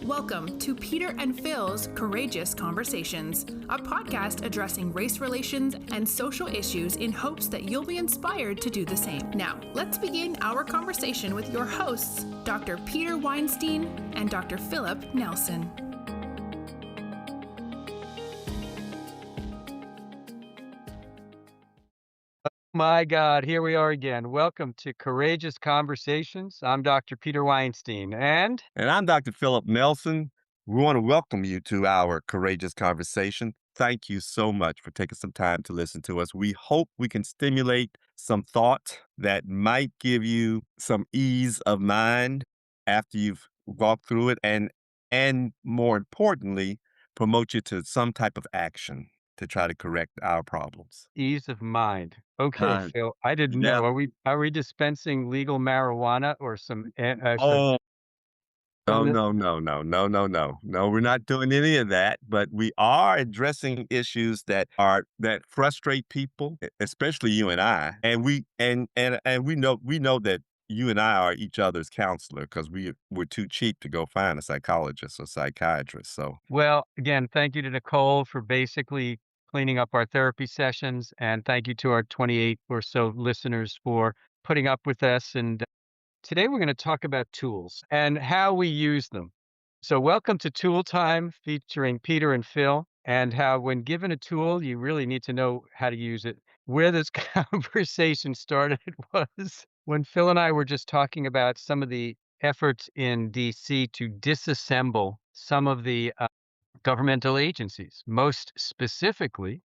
Welcome to Peter and Phil's Courageous Conversations, a podcast addressing race relations and social issues in hopes that you'll be inspired to do the same. Now, let's begin our conversation with your hosts, Dr. Peter Weinstein and Dr. Philip Nelson. My God, here we are again. Welcome to Courageous Conversations. I'm Dr. Peter Weinstein, and And I'm Dr. Philip Nelson. We want to welcome you to our Courageous Conversation. Thank you so much for taking some time to listen to us. We hope we can stimulate some thought that might give you some ease of mind after you've walked through it and more importantly, promote you to some type of action to try to correct our problems. ease of mind. Okay, Uh, Phil, I didn't yeah. know. Are we dispensing legal marijuana or some Oh, oh, illi- no, no, no, no, no, no. No, we're not doing any of that, but we are addressing issues that frustrate people, especially you and I. And we know that you and I are each other's counselor because we're too cheap to go find a psychologist or psychiatrist. So Well, again, thank you to Nicole for basically cleaning up our therapy sessions, and thank you to our 28 or so listeners for putting up with us. And today we're going to talk about tools and how we use them. So, welcome to Tool Time featuring Peter and Phil, and how, when given a tool, you really need to know how to use it. Where this conversation started was when Phil and I were just talking about some of the efforts in DC to disassemble some of the governmental agencies, most specifically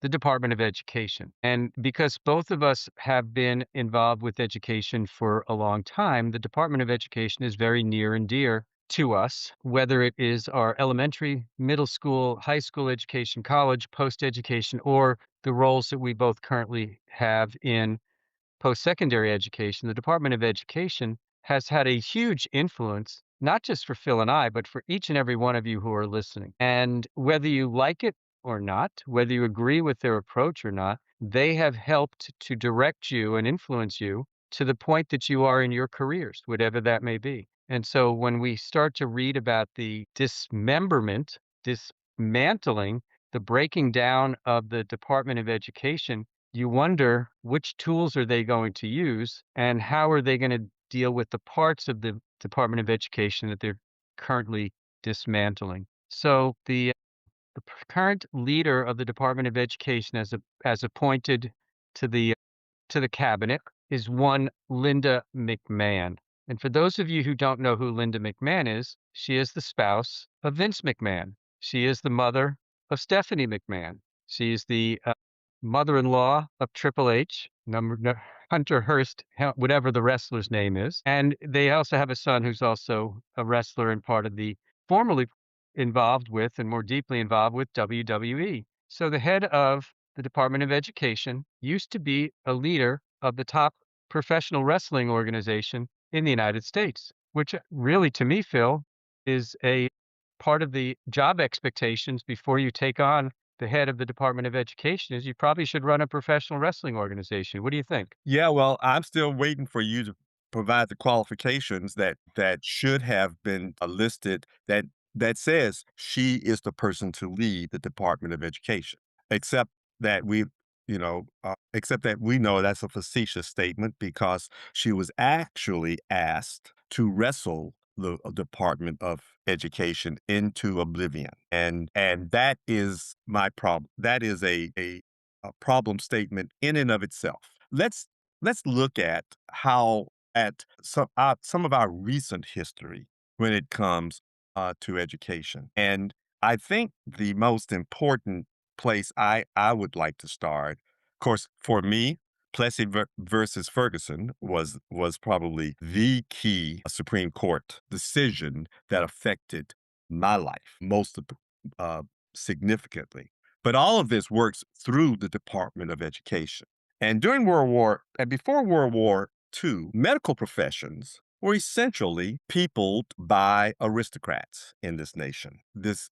the Department of Education. And because both of us have been involved with education for a long time, the Department of Education is very near and dear to us, whether it is our elementary, middle school, high school education, college, post education, or the roles that we both currently have in post-secondary education. The Department of Education has had a huge influence, not just for Phil and I, but for each and every one of you who are listening. And whether you like it or not, whether you agree with their approach or not, they have helped to direct you and influence you to the point that you are in your careers, whatever that may be. And so when we start to read about the dismemberment, dismantling, the breaking down of the Department of Education, you wonder which tools are they going to use and how are they going to deal with the parts of the Department of Education that they're currently dismantling. So the current leader of the Department of Education as appointed to the cabinet is one Linda McMahon. And for those of you who don't know who Linda McMahon is, she is the spouse of Vince McMahon. She is the mother of Stephanie McMahon. She is the mother-in-law of Triple H, Hunter Hearst, whatever the wrestler's name is. And they also have a son who's also a wrestler and part of the formerly involved with and more deeply involved with WWE. So the head of the Department of Education used to be a leader of the top professional wrestling organization in the United States, which really, to me, Phil, is a part of the job expectations before you take on the head of the Department of Education is you probably should run a professional wrestling organization. What do you think? yeah, well, I'm still waiting for you to provide the qualifications that should have been listed that says she is the person to lead the Department of Education. Except that except that we know that's a facetious statement because she was actually asked to wrestle the Department of Education into oblivion, and that is my problem. That is a problem statement in and of itself. Let's look at how at some of our recent history when it comes to education. And I think the most important place I would like to start, of course, for me, Plessy versus Ferguson was probably the key Supreme Court decision that affected my life most significantly. But all of this works through the Department of Education. And during World War and before World War II, medical professions were essentially peopled by aristocrats in this nation. This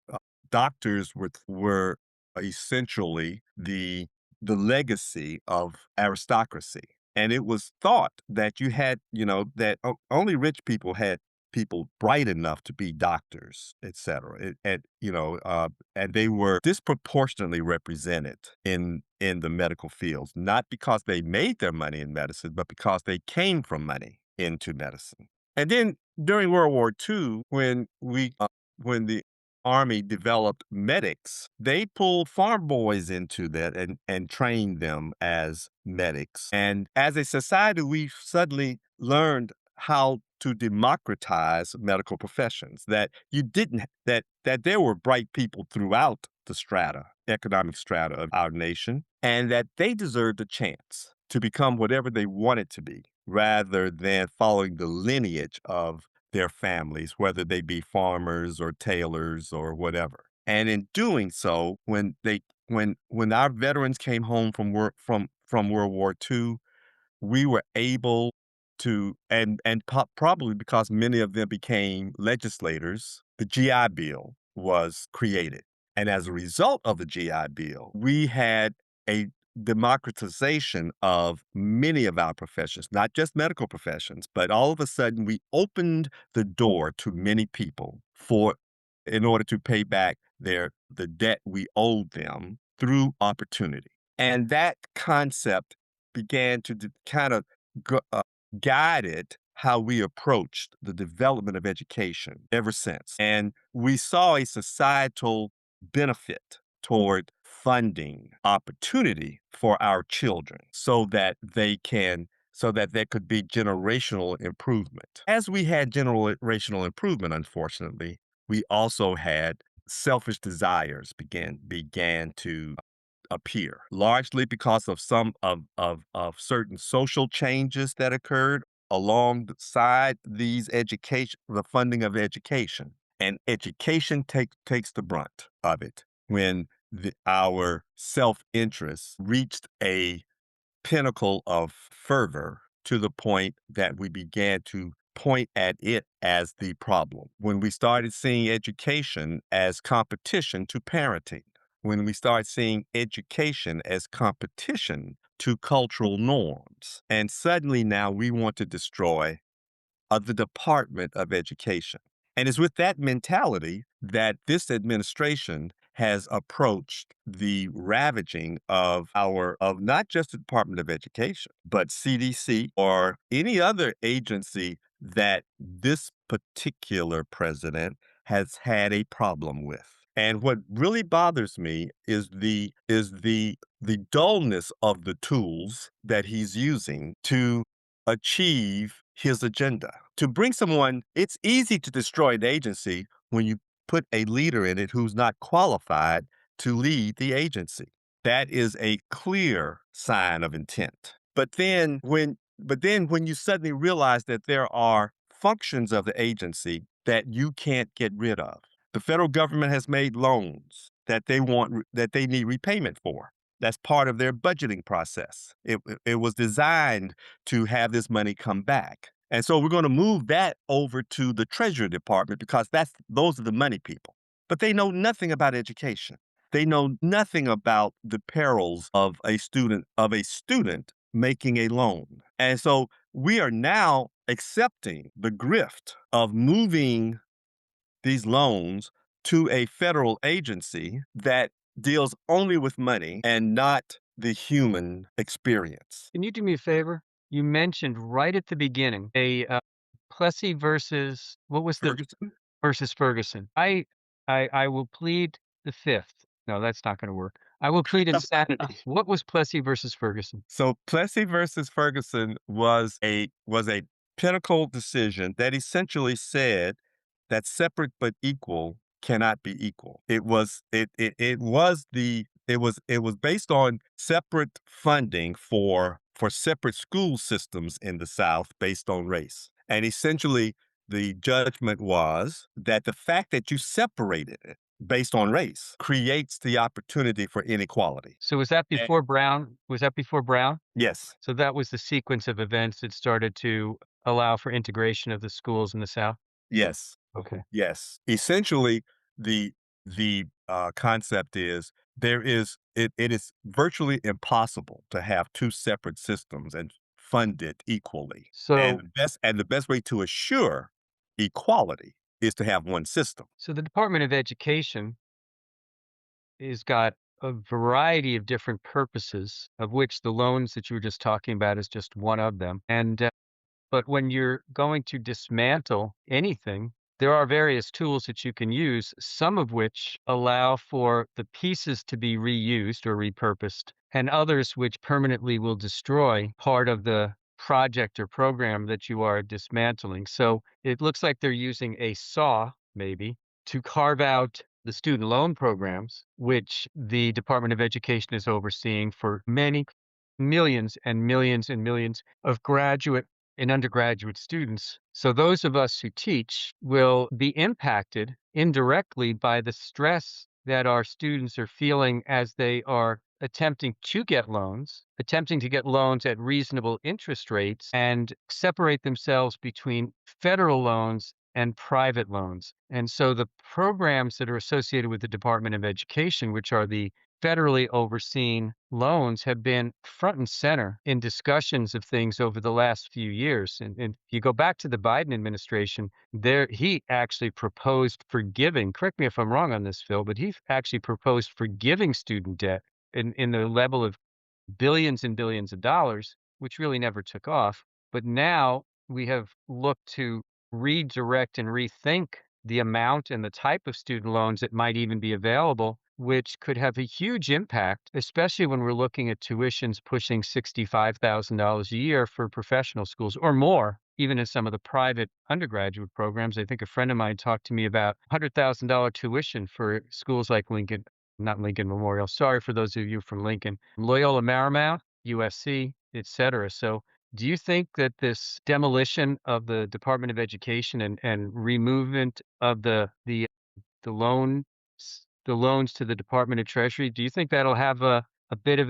doctors were essentially the legacy of aristocracy. And it was thought that you had, that only rich people had people bright enough to be doctors, etc. And they were disproportionately represented in the medical fields, not because they made their money in medicine, but because they came from money into medicine. And then during World War II, when the Army developed medics, they pulled farm boys into that and trained them as medics. And as a society, we suddenly learned how to democratize medical professions, that you didn't that there were bright people throughout the economic strata of our nation, and that they deserved a chance to become whatever they wanted to be rather than following the lineage of their families, whether they be farmers or tailors or whatever. And in doing so, when our veterans came home from World War II, we were able to, probably because many of them became legislators, the GI Bill was created. And as a result of the GI Bill, we had a democratization of many of our professions, not just medical professions, but all of a sudden we opened the door to many people in order to pay back the debt we owed them through opportunity. And that concept began to kind of guided how we approached the development of education ever since. And we saw a societal benefit toward funding opportunity for our children so that there could be generational improvement. As we had generational improvement, unfortunately, we also had selfish desires began to appear, largely because of some of certain social changes that occurred alongside the funding of education. And education takes the brunt of it when our self-interest reached a pinnacle of fervor to the point that we began to point at it as the problem. When we started seeing education as competition to parenting, when we start seeing education as competition to cultural norms, and suddenly now we want to destroy the Department of Education. And it's with that mentality that this administration has approached the ravaging of not just the Department of Education, but CDC or any other agency that this particular president has had a problem with. And what really bothers me is the dullness of the tools that he's using to achieve his agenda. To bring someone, it's easy to destroy an agency when you put a leader in it who's not qualified to lead the agency. That is a clear sign of intent. But then when you suddenly realize that there are functions of the agency that you can't get rid of. The federal government has made loans that they need repayment for. That's part of their budgeting process. It was designed to have this money come back. And so we're going to move that over to the Treasury Department because those are the money people. But they know nothing about education. They know nothing about the perils of a student making a loan. And so we are now accepting the grift of moving these loans to a federal agency that deals only with money and not the human experience. Can you do me a favor? You mentioned right at the beginning Plessy versus what was the Ferguson? versus Ferguson. I will plead the fifth. No, that's not going to work. I will plead insanity. What was Plessy versus Ferguson? So Plessy versus Ferguson was a pinnacle decision that essentially said that separate but equal cannot be equal. It was based on separate funding for separate school systems in the South based on race. And essentially the judgment was that the fact that you separated it based on race creates the opportunity for inequality. So was that Eh, before Brown? Was that before Brown? Yes. So that was the sequence of events that started to allow for integration of the schools in the South? Yes. Okay. Yes. Essentially, the concept is it is virtually impossible to have two separate systems and fund it equally. And So the best way to assure equality is to have one system. So the Department of Education has got a variety of different purposes, of which the loans that you were just talking about is just one of them. But when you're going to dismantle anything, there are various tools that you can use, some of which allow for the pieces to be reused or repurposed, and others which permanently will destroy part of the project or program that you are dismantling. So it looks like they're using a saw, maybe, to carve out the student loan programs, which the Department of Education is overseeing for many millions and millions and millions of graduate and undergraduate students. So those of us who teach will be impacted indirectly by the stress that our students are feeling as they are attempting to get loans at reasonable interest rates and separate themselves between federal loans and private loans. And so the programs that are associated with the Department of Education, which are the federally overseen loans, have been front and center in discussions of things over the last few years. And you go back to the Biden administration, there he actually proposed forgiving, correct me if I'm wrong on this, Phil, but he actually proposed forgiving student debt in the level of billions and billions of dollars, which really never took off. But now we have looked to redirect and rethink the amount and the type of student loans that might even be available, which could have a huge impact, especially when we're looking at tuitions pushing $65,000 a year for professional schools or more, even in some of the private undergraduate programs. I think a friend of mine talked to me about $100,000 tuition for schools like Lincoln, not Lincoln Memorial. Sorry for those of you from Lincoln, Loyola Marymount, USC, etc. So do you think that this demolition of the Department of Education and removement of the loans the loans to the Department of Treasury, do you think that'll have a bit of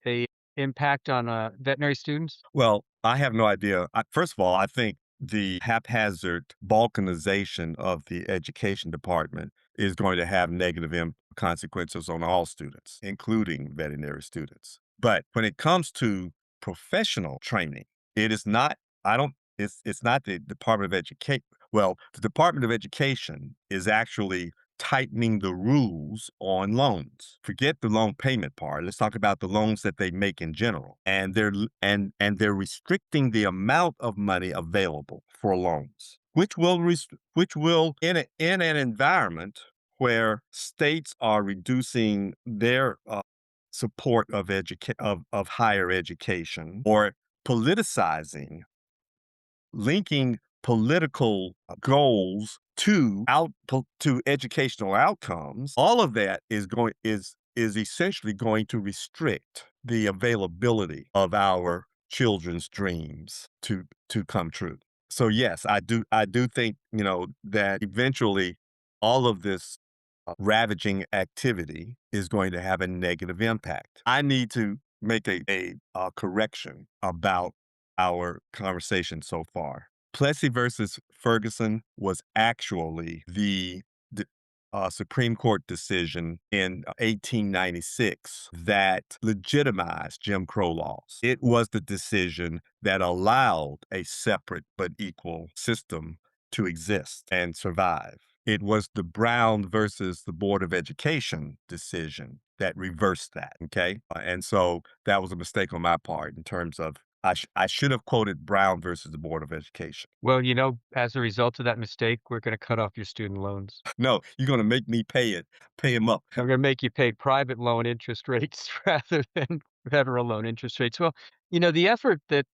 a impact on veterinary students? Well, I have no idea. First of all, I think the haphazard balkanization of the education department is going to have negative consequences on all students, including veterinary students. But when it comes to professional training, it is not, I don't, it's not the Department of Education. Well, the Department of Education is actually tightening the rules on loans. Forget the loan payment part. Let's talk about the loans that they make in general. And they're restricting the amount of money available for loans, which will in an environment where states are reducing their support of of higher education or politicizing, linking political goals to educational outcomes. All of that is essentially going to restrict the availability of our children's dreams to come true. So yes, I do think, that eventually all of this ravaging activity is going to have a negative impact. I need to make a correction about our conversation so far. Plessy versus Ferguson was actually the Supreme Court decision in 1896 that legitimized Jim Crow laws. It was the decision that allowed a separate but equal system to exist and survive. It was the Brown versus the Board of Education decision that reversed that. Okay. And so that was a mistake on my part in terms of I should have quoted Brown versus the Board of Education. Well, as a result of that mistake, we're going to cut off your student loans. No, you're going to make me pay him up. I'm going to make you pay private loan interest rates rather than federal loan interest rates. Well, the effort that's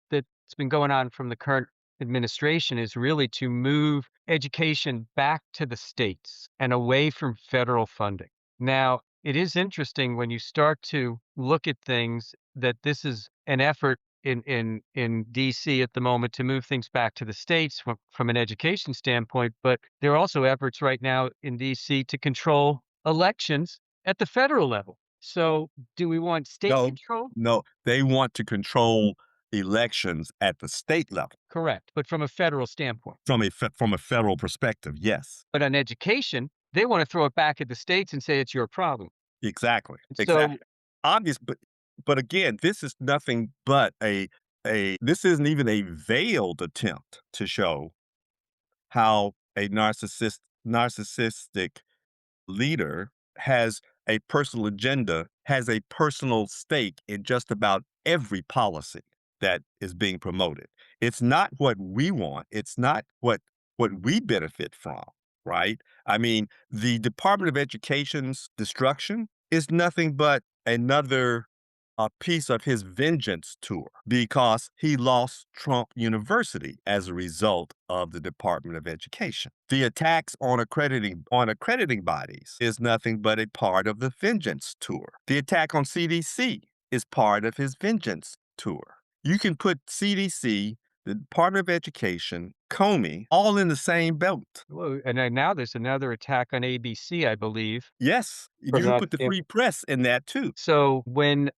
been going on from the current administration is really to move education back to the states and away from federal funding. Now, it is interesting when you start to look at things that this is an effort in DC at the moment to move things back to the states from an education standpoint, but there are also efforts right now in DC to control elections at the federal level. So, do we want state No, control? no, they want to control elections at the state level Correct, but from a federal standpoint. from a federal perspective. Yes, But on education, they want to throw it back at the states and say it's your problem. exactly, So, exactly. Obvious, but again, this is nothing but a this isn't even a veiled attempt to show how a narcissistic leader has a personal agenda, has a personal stake in just about every policy that is being promoted. It's not what we want. It's not what we benefit from, right? I mean, the Department of Education's destruction is nothing but another a piece of his vengeance tour because he lost Trump University as a result of the Department of Education. The attacks on accrediting bodies is nothing but a part of the vengeance tour. The attack on CDC is part of his vengeance tour. You can put CDC, the Department of Education, Comey, all in the same belt. Well, and then now there's another attack on ABC, I believe, Yes, for you can that. put the free press in that too. So when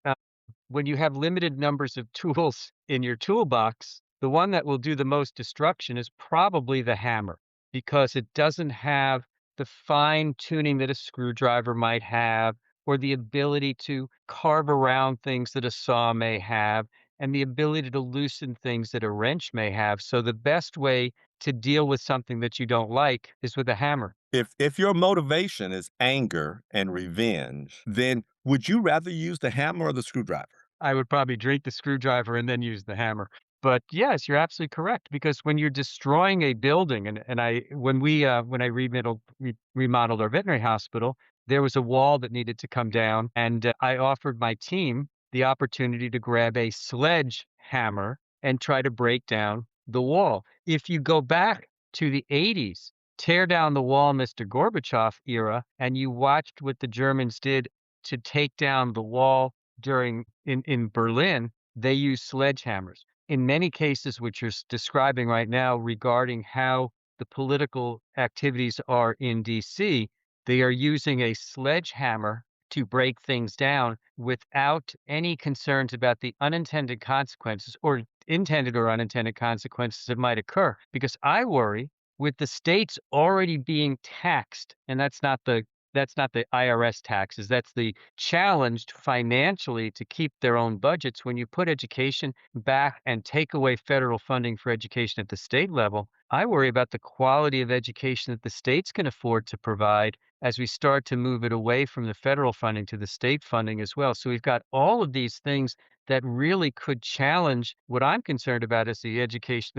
you have limited numbers of tools in your toolbox, the one that will do the most destruction is probably the hammer because it doesn't have the fine tuning that a screwdriver might have, or the ability to carve around things that a saw may have, and the ability to loosen things that a wrench may have. So the best way to deal with something that you don't like is with a hammer. If your motivation is anger and revenge, then would you rather use the hammer or the screwdriver? I would probably drink the screwdriver and then use the hammer. But yes, you're absolutely correct because when you're destroying a building and I when I remodeled our veterinary hospital, there was a wall that needed to come down and I offered my team the opportunity to grab a sledgehammer and try to break down the wall. If you go back to the 80s, tear down the wall, Mr. Gorbachev era, and you watched what the Germans did to take down the wall during in Berlin, they use sledgehammers. In many cases, which you're describing right now regarding how the political activities are in DC, they are using a sledgehammer to break things down without any concerns about the unintended consequences or intended or unintended consequences that might occur. Because I worry with the states already being taxed, and that's not the IRS taxes. That's the challenged financially to keep their own budgets. When you put education back and take away federal funding for education at the state level, I worry about the quality of education that the states can afford to provide as we start to move it away from the federal funding to the state funding as well. So we've got all of these things that really could challenge what I'm concerned about is the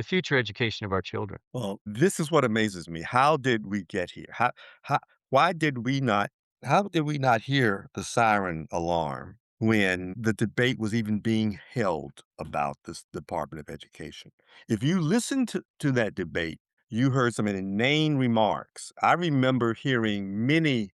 future education of our children. Well, this is what amazes me. How did we get here? How why did we not how did we not hear the siren alarm when the debate was even being held about this Department of Education? If you listen to that debate, you heard some inane remarks. I remember hearing many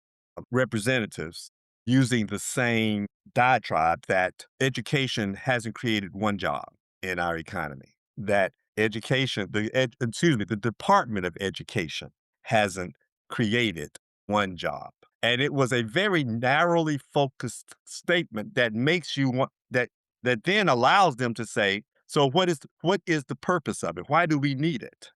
representatives using the same diatribe that education hasn't created one job in our economy, that the Department of Education hasn't created one job. And it was a very narrowly focused statement that makes you want that then allows them to say, so what is the purpose of it? Why do we need it?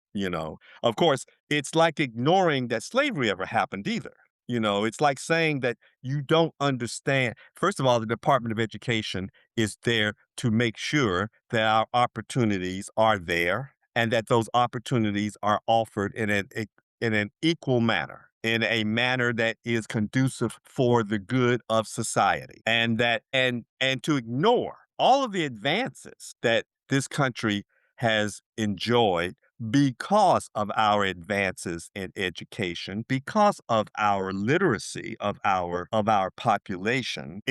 Of course, it's like ignoring that slavery ever happened either. It's like saying that you don't understand. First of all, the Department of Education is there to make sure that our opportunities are there and that those opportunities are offered in an equal manner, in a manner that is conducive for the good of society. And to ignore all of the advances that this country has enjoyed because of our advances in education, because of our literacy of our population,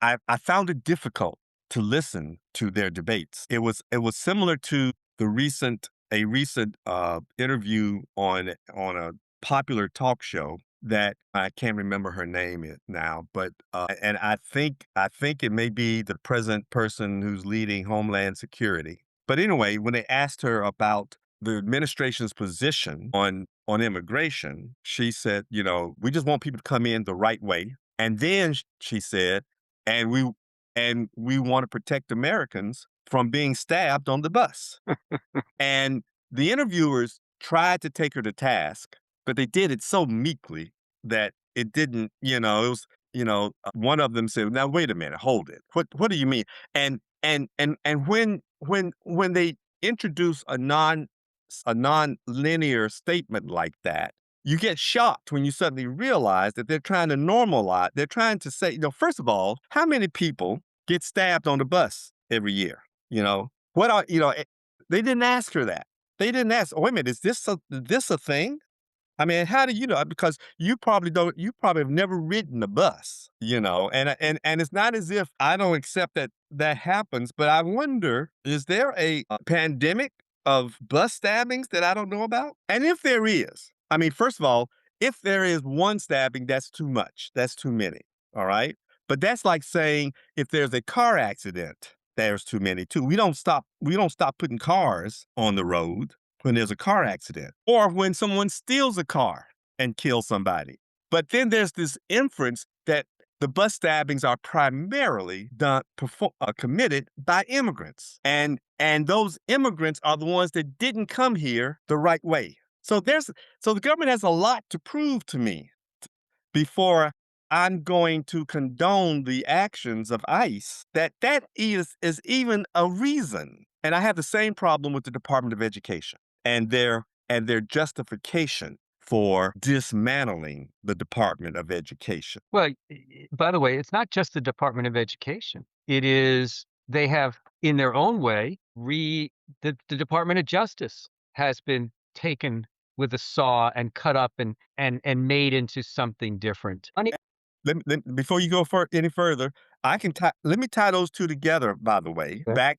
I found it difficult to listen to their debates. It was similar to a recent interview on a popular talk show that I can't remember her name now, but and I think it may be the present person who's leading Homeland Security. But anyway, when they asked her about the administration's position on immigration, she said, we just want people to come in the right way. And then she said, and we want to protect Americans from being stabbed on the bus. And the interviewers tried to take her to task, but they did it so meekly that it didn't, one of them said, "Now wait a minute, hold it. What do you mean?" And when they introduce a a non-linear statement like that, you get shocked when you suddenly realize that they're trying to normalize. They're trying to say, first of all, how many people get stabbed on the bus every year? What are, they didn't ask her that. They didn't ask, oh, wait a minute, is this a thing? I mean, how do you know? Because you probably have never ridden a bus, and it's not as if I don't accept that that happens, but I wonder, is there a pandemic of bus stabbings that I don't know about? And if there is, I mean, first of all, if there is one stabbing, that's too much. That's too many. All right. But that's like saying if there's a car accident, there's too many too. We don't stop putting cars on the road when there's a car accident or when someone steals a car and kills somebody. But then there's this inference that the bus stabbings are primarily committed by immigrants, and those immigrants are the ones that didn't come here the right way. So the government has a lot to prove to me before I'm going to condone the actions of ICE, that is even a reason. And I have the same problem with the Department of Education and their justification for dismantling the Department of Education. Well, by the way, it's not just the Department of Education. It is they have, in their own way, the Department of Justice has been taken with a saw and cut up and made into something different. Before you go any further, let me tie those two together, by the way, Okay.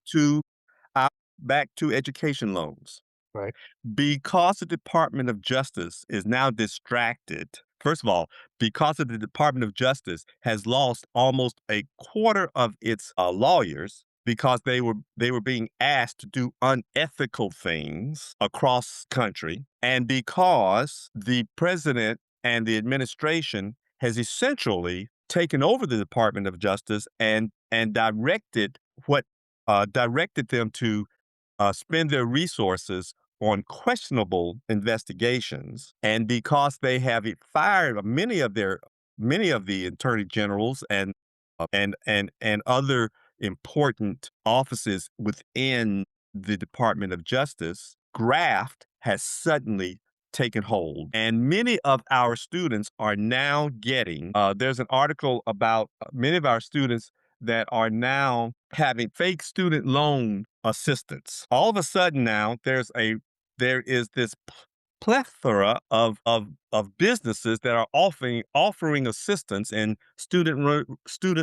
uh, back to education loans. Right. Because the Department of Justice is now distracted, first of all, because of the Department of Justice has lost almost a quarter of its lawyers because they were being asked to do unethical things across country, and because the president and the administration has essentially taken over the Department of Justice and directed them to spend their resources on questionable investigations, and because they have fired many of the attorney generals and other important offices within the Department of Justice, graft has suddenly taken hold. And many of our students are now getting, there's an article about many of our students that are now having fake student loan assistance. All of a sudden now there is this plethora of businesses that are offering assistance and student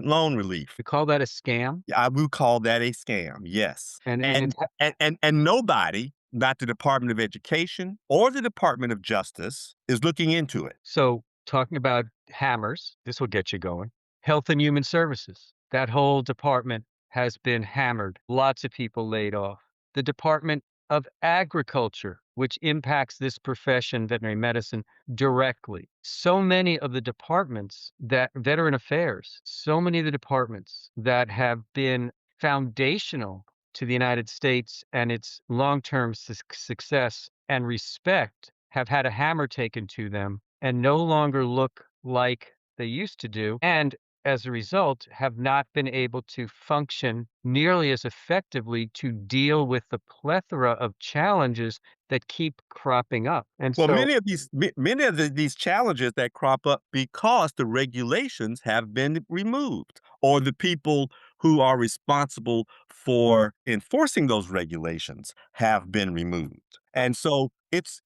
loan relief. We call that a scam. I would call that a scam. Yes, And it's and nobody, not the Department of Education or the Department of Justice, is looking into it. So, talking about hammers, this will get you going. Health and Human Services, that whole department has been hammered. Lots of people laid off. The Department of Agriculture, which impacts this profession, veterinary medicine, directly. So many of the departments that Veteran Affairs, so many of the departments that have been foundational to the United States and its long-term success and respect have had a hammer taken to them and no longer look like they used to do, and as a result, have not been able to function nearly as effectively to deal with the plethora of challenges that keep cropping up. And Well, so, many of these challenges that crop up because the regulations have been removed, or the people who are responsible for enforcing those regulations have been removed. And so it's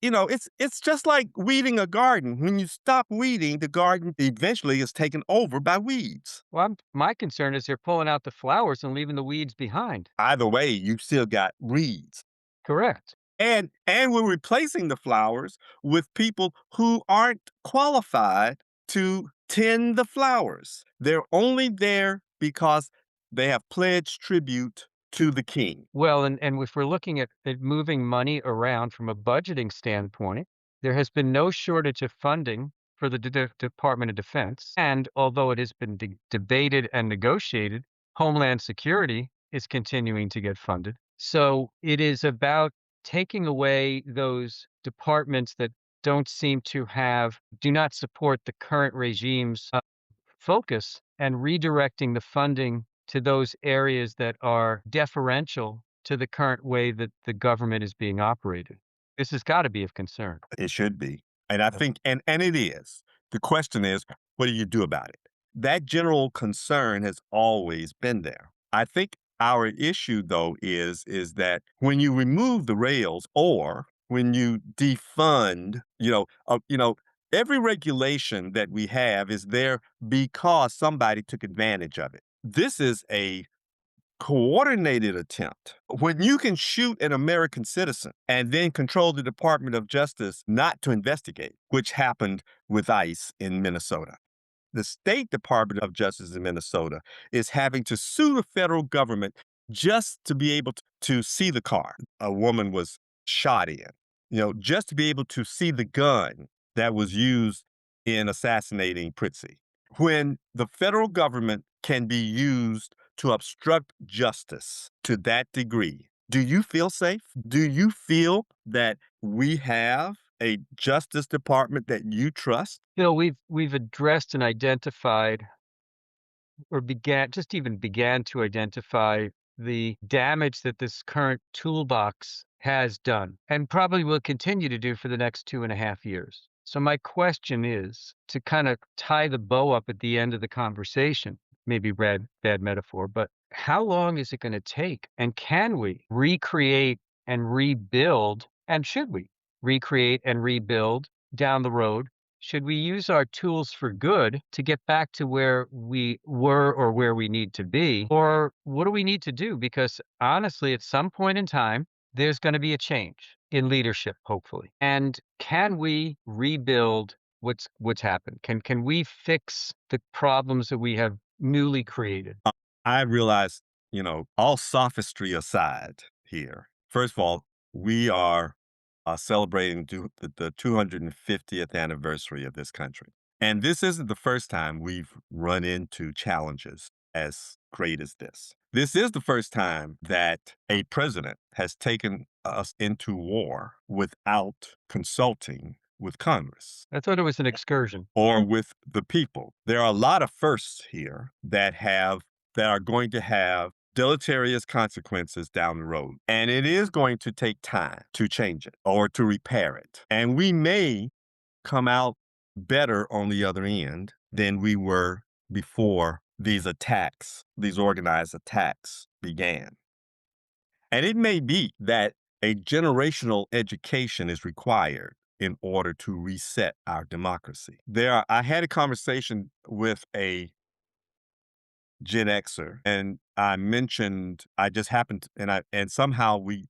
just like weeding a garden. When you stop weeding, the garden eventually is taken over by weeds. well, my concern is they're pulling out the flowers and leaving the weeds behind. Either way, you still got weeds. Correct. And we're replacing the flowers with people who aren't qualified to tend the flowers. They're only there because they have pledged tribute to the king. Well, and if we're looking at moving money around from a budgeting standpoint, there has been no shortage of funding for the Department of Defense. And although it has been debated and negotiated, Homeland Security is continuing to get funded. So it is about taking away those departments that do not support the current regime's focus and redirecting the funding to those areas that are deferential to the current way that the government is being operated. This has got to be of concern. It should be. And I think and it is. The question is, what do you do about it? That general concern has always been there. I think our issue though is that when you remove the rails or when you defund, every regulation that we have is there because somebody took advantage of it. This is a coordinated attempt. When you can shoot an American citizen and then control the Department of Justice not to investigate, which happened with ICE in Minnesota. The State Department of Justice in Minnesota is having to sue the federal government just to be able to see the car a woman was shot in, just to be able to see the gun that was used in assassinating Pritzi. When the federal government can be used to obstruct justice to that degree, do you feel safe? Do you feel that we have a Justice Department that you trust? Bill, we've addressed and identified or began to identify the damage that this current toolbox has done and probably will continue to do for the next 2.5 years. So my question is to kind of tie the bow up at the end of the conversation, maybe bad metaphor, but how long is it going to take? And can we recreate and rebuild? And should we recreate and rebuild down the road? Should we use our tools for good to get back to where we were or where we need to be? Or what do we need to do? Because honestly, at some point in time, there's going to be a change in leadership, hopefully. And can we rebuild what's happened? Can we fix the problems that we have newly created? I realize, all sophistry aside here, first of all, we are celebrating the 250th anniversary of this country. And this isn't the first time we've run into challenges as great as this. This is the first time that a president has taken us into war without consulting with Congress I thought it was an excursion. or with the people. There are a lot of firsts here that are going to have deleterious consequences down the road. And it is going to take time to change it or to repair it. And we may come out better on the other end than we were before these attacks, these organized attacks began. And it may be that a generational education is required in order to reset our democracy. I had a conversation with a Gen Xer, and I just happened to, and somehow we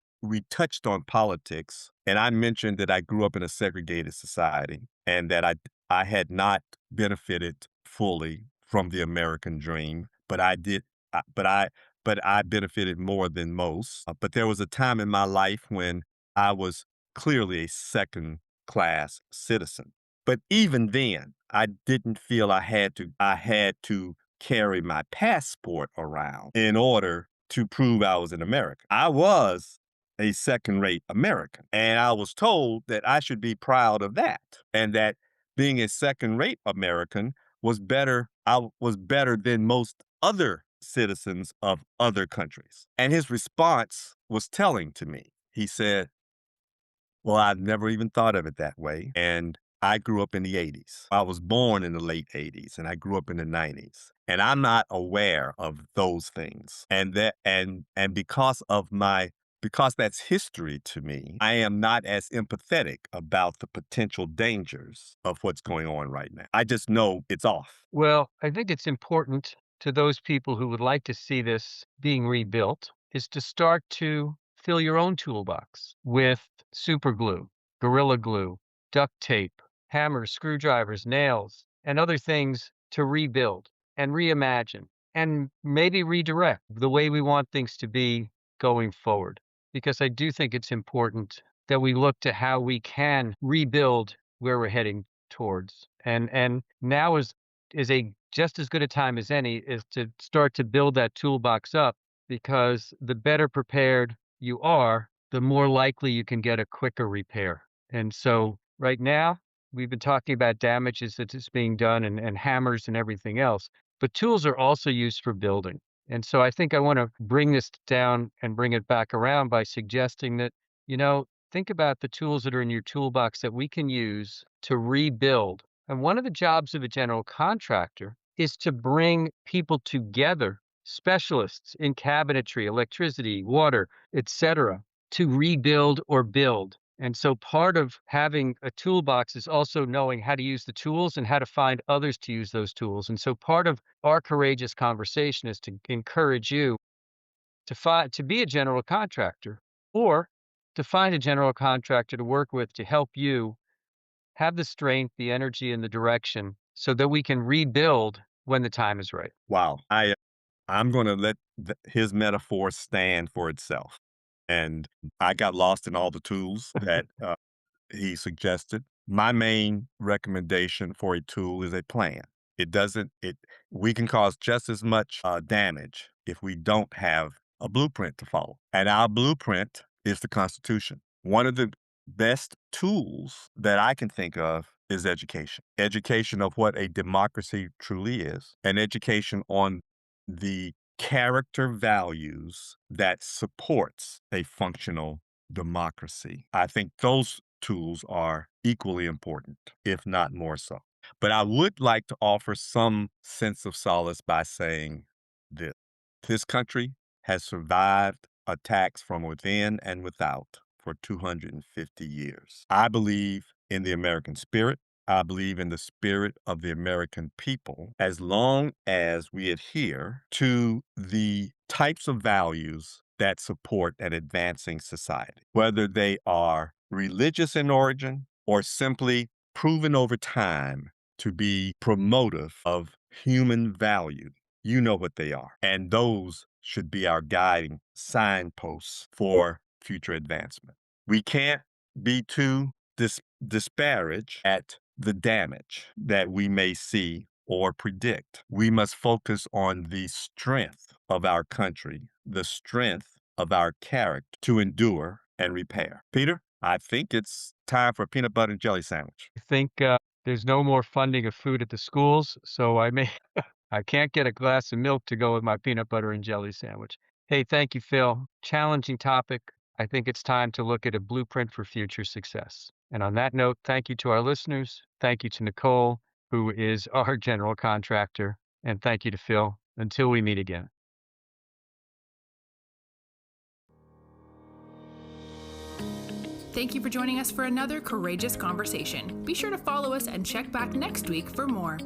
touched on politics, and I mentioned that I grew up in a segregated society and that I had not benefited fully from the American dream, but I did, I- but I benefited more than most. But there was a time in my life when I was clearly a second class citizen. But even then, I didn't feel I had to carry my passport around in order to prove I was an American. I was a second rate American. And I was told that I should be proud of that and that being a second rate American was better. I was better than most other citizens of other countries. And his response was telling to me. He said, well, I've never even thought of it that way. And I grew up in the 80s. I was born in the late 80s and I grew up in the 90s. And I'm not aware of those things. And because that's history to me, I am not as empathetic about the potential dangers of what's going on right now. I just know it's off. Well, I think it's important to those people who would like to see this being rebuilt is to start to fill your own toolbox with super glue, gorilla glue, duct tape, hammers, screwdrivers, nails, and other things to rebuild and reimagine and maybe redirect the way we want things to be going forward. Because I do think it's important that we look to how we can rebuild where we're heading towards. And now is a just as good a time as any is to start to build that toolbox up because the better prepared you are, the more likely you can get a quicker repair. And so right now, we've been talking about damages that is being done and hammers and everything else, but tools are also used for building. And so I think I want to bring this down and bring it back around by suggesting that, think about the tools that are in your toolbox that we can use to rebuild. And one of the jobs of a general contractor is to bring people together, specialists in cabinetry, electricity, water, etc., to rebuild or build. And so part of having a toolbox is also knowing how to use the tools and how to find others to use those tools. And so part of our courageous conversation is to encourage you to be a general contractor or to find a general contractor to work with to help you have the strength, the energy, and the direction so that we can rebuild when the time is right. Wow. I'm going to let his metaphor stand for itself. And I got lost in all the tools that he suggested. My main recommendation for a tool is a plan. It doesn't, it, we can cause just as much damage if we don't have a blueprint to follow. And our blueprint is the Constitution. One of the best tools that I can think of is education. Education of what a democracy truly is, and education on the character values that supports a functional democracy. I think those tools are equally important, if not more so. But I would like to offer some sense of solace by saying this. This country has survived attacks from within and without for 250 years. I believe in the American spirit. I believe in the spirit of the American people as long as we adhere to the types of values that support an advancing society, whether they are religious in origin or simply proven over time to be promotive of human value. You know what they are. And those should be our guiding signposts for future advancement. We can't be too disparage at the damage that we may see or predict. We must focus on the strength of our country, the strength of our character to endure and repair. Peter, I think it's time for a peanut butter and jelly sandwich. I think there's no more funding of food at the schools, so I can't get a glass of milk to go with my peanut butter and jelly sandwich. Hey, thank you, Phil. Challenging topic. I think it's time to look at a blueprint for future success. And on that note, thank you to our listeners. Thank you to Nicole, who is our general contractor. And thank you to Phil. Until we meet again. Thank you for joining us for another courageous conversation. Be sure to follow us and check back next week for more.